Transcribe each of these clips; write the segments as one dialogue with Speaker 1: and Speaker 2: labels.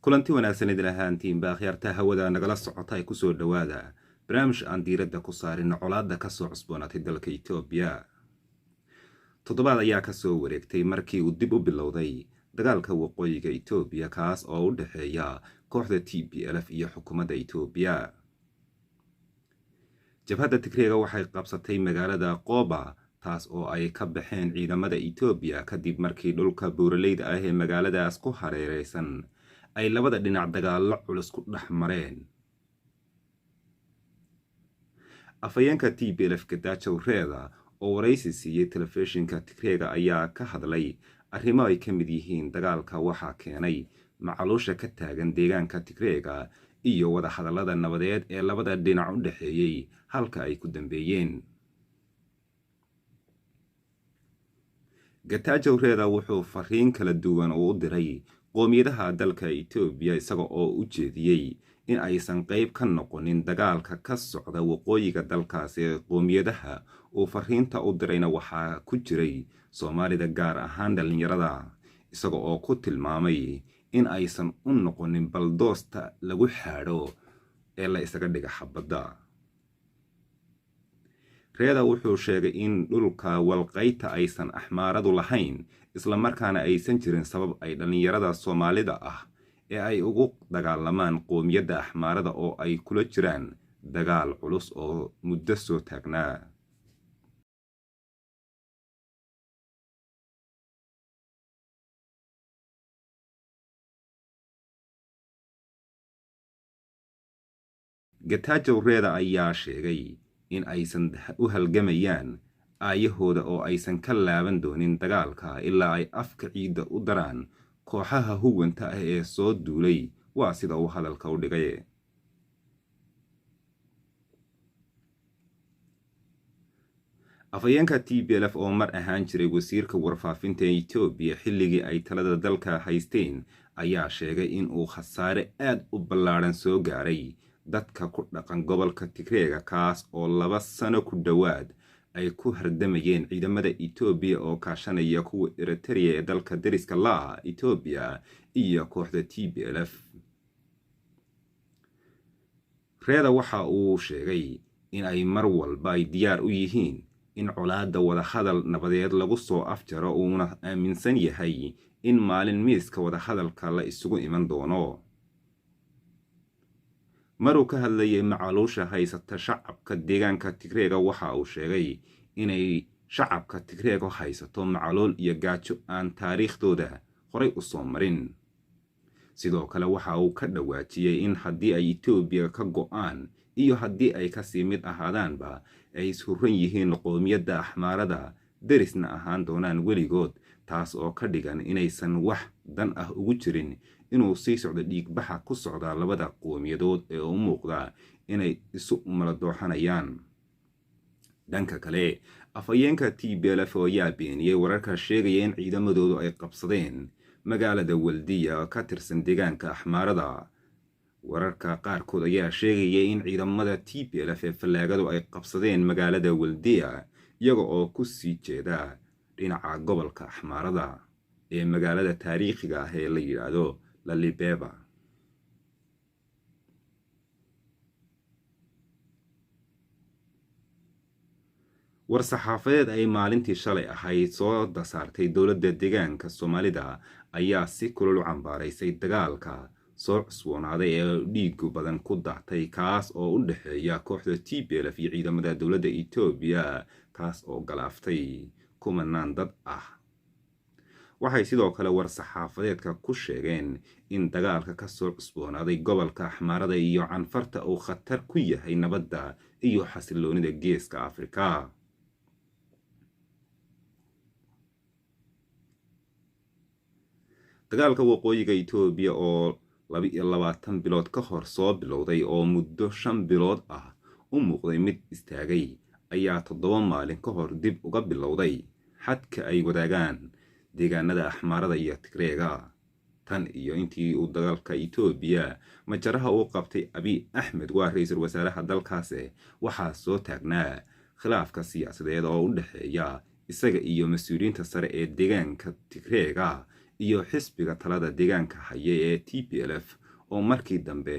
Speaker 1: kulanti wanaagsan idin ahaantiinba akhyaarta hawada nagala socota ay kusoo dhawaada barnaamij aan diiradda ku saarin colaadda kasoo cusboonaatay dalka Itoobiya. Toddobaad ayaa kasoo wareegtay markii uu dib u bilowday dagaalka waqooyiga Itoobiya kaas oo u dhexeeya kooxda TPLF iyo xukuumadda Itoobiya. Jabhadda Tigreega waxay qabsatay magaalada Qoba taas oo ay ka baxeen ciidamada Itoobiya kadib markii dhulka buuraleyda ah ee magaaladaas ku hareeraysan ay labada dhinac dagaallo culus ku dhex mareen. Afhayeenka TPLF Getachew Reda oo waraysi siiyey telefishinka Tigreega ayaa ka hadlay arrimo ay ka mid yihiin dagaalka waxaa keenay macaluusha ka taagan deegaanka Tigreega iyo wada hadallada nabadeed ee labada dhinac u dhexeeyay halka ay ku dambeeyeen. Getachew Reda wuxuu fariin kala duwan u diray qoomiyadaha dalka Itoobiya isaga oo u jeediyey in aysan qayb ka noqonin dagaalka ka socda waqooyiga dalkaasi. Qoomiyadaha uu fariinta u dirayna waxaa ku jiray Soomaalida gaar ahaan dhalinyarada, isaga oo ku tilmaamay in aysan u noqonin baldoosta lagu xaadho ee la isaga dhiga xabadda. Reda wuxuu sheegay in dhulka walqayta aysan axmaaradu lahayn isla markaana aysan jirin sabab ay dhalinyarada Soomaalida ah ee ay ugu dagaalamaan qoomiyadda axmaarada oo ay kula jiraan dagaal culus oo muddo soo taagnaa. Getachew Reda ayaa sheegay in aysan u halgamayaan aayahooda oo aysan ka laaban doonin dagaalka ilaa ay afka ciidda u daraan kooxaha huwanta ah ee soo duulay. waa sida uu hadalka u dhigay. Afhayeenka TPLF oo mar ahaan jiray wasiirka warfaafinta Itoobiya xilligii ay talada dalka haysteen ayaa sheegay in uu khasaare aad u ballaaran soo gaaray dadka ku dhaqan gobolka Tigreega kaas oo 2 sano ku dhawaad ay ku hardamayeen ciidamada Itoobiya oo kaashanaya kuwa Eritrea ee dalka deriska la Itoobiya iyo kooxda TPLF. Reda waxa uu sheegay in ay mar walba ay diyaar u yihiin in colaadda wada hadal nabadeed lagu soo afjaro uuna aaminsan yahay in maalin miiska wada hadalka la isugu iman doono. maruu ka hadlayay macaluusha haysata shacabka deegaanka Tigreega waxa uu sheegay inay shacabka Tigreega haysato macaluul iyo gaajo aan taariikhdooda horay u soo marin. sidoo kale waxa uu ka dhawaajiyay in haddii ay Itoobiya ka go'aan iyo haddii ay ka sii mid ahaadaanba ay ishuran yihiin qoomiyadda axmaarada derisna ahaan doonaan weligood, taas oo ka dhigan inaysan wax dan ah ugu jirin inuu sii socdo dhiigbaxa ku socda labada qowmiyadood ee u muuqda inay isu maladooxanayaan. dhanka kale afhayeenka TPLF ayaa beeniyay wararka sheegaya in ciidamadoodu ay qabsadeen magaalada Waldiya oo ka tirsan deegaanka axmaarada. wararka qaarkood ayaa sheegaya in ciidamada TPLF ee fallaagadu ay qabsadeen magaalada Waldiya iyaga oo ku sii jeeda dhinaca gobolka axmaarada ee magaalada taariikhiga ah ee la yiraahdo Lalibela. war-saxaafadeed ay maalintii shalay ahayd soo dasaartay dowladda deegaanka Soomaalida ayaa si kulul u cambaaraysay dagaalka soo cusboonaaday ee dhiigu badan ku daatay kaas oo u dhexeeya kooxda TPLF iyo ciidamada dowladda Itoobiya kaas oo galaaftay kumanaan dad ah. waxay sidoo kale war-saxaafadeedka ku sheegeen in dagaalka ka soo cusboonaaday gobolka axmaarada iyo canfarta uu khatar ku yahay nabadda iyo xasiloonida geeska Afrika. dagaalka waqooyiga Itoobiya oo 22 bilood ka hor soo bilowday oo muddo 5 bilood ah u muuqday mid istaagay ayaa 7 maalin ka hor dib uga bilowday xadka ay wadaagaan deegaanada axmaarada iyo Tigreega. tan iyo intii uu dagaalka Itoobiya majaraha uu qabtay Abiy Ahmed waa ra'iisul wasaaraha dalkaasi waxaa soo taagnaa khilaafka siyaasadeed oo u dhexeeya isaga iyo mas'uuliyiinta sare ee deegaanka Tigreega iyo xisbiga talada deegaanka haya ee TPLF oo markii dambe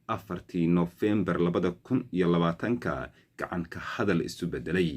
Speaker 1: 4 Noofembar 2020 gacan ka hadal isu bedelay.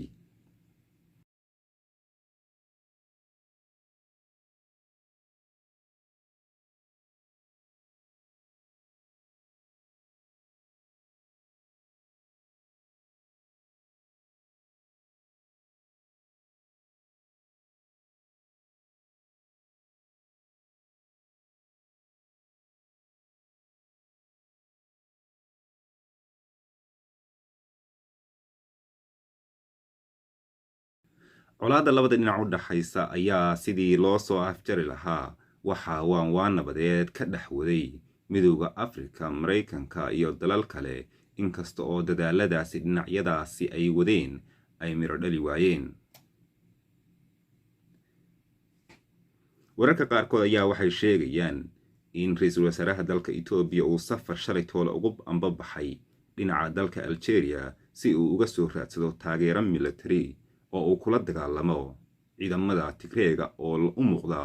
Speaker 1: colaadda labada dhinac u dhaxaysa ayaa sidii loo soo afjari lahaa waxaa waan nabadeed ka dhex waday midowda Afrika, Mareykanka iyo dalal kale, inkasta oo dadaaladaasi dhinacyadaasi ay wadeen ay miro dhali waayeen. wararka qaarkood ayaa waxay sheegayaan in ra'iisul wasaaraha dalka Itoobiya uu safar shalay toole ugu ambabaxay dhinaca dalka Algeria si uu uga soo raadsado taageero military oo uu kula dagaalamo ciidamada Tigreega oo u muuqda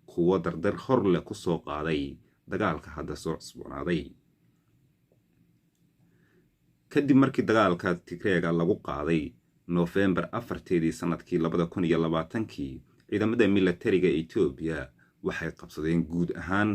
Speaker 1: kuwa dardar hor leh ku soo qaaday dagaalka hadda soo cusboonaaday. kadib markii dagaalka Tigreega lagu qaaday Noofembar 4 sanadkii 2020 ciidamada militariga Itoobiya waxay qabsadeen guud ahaan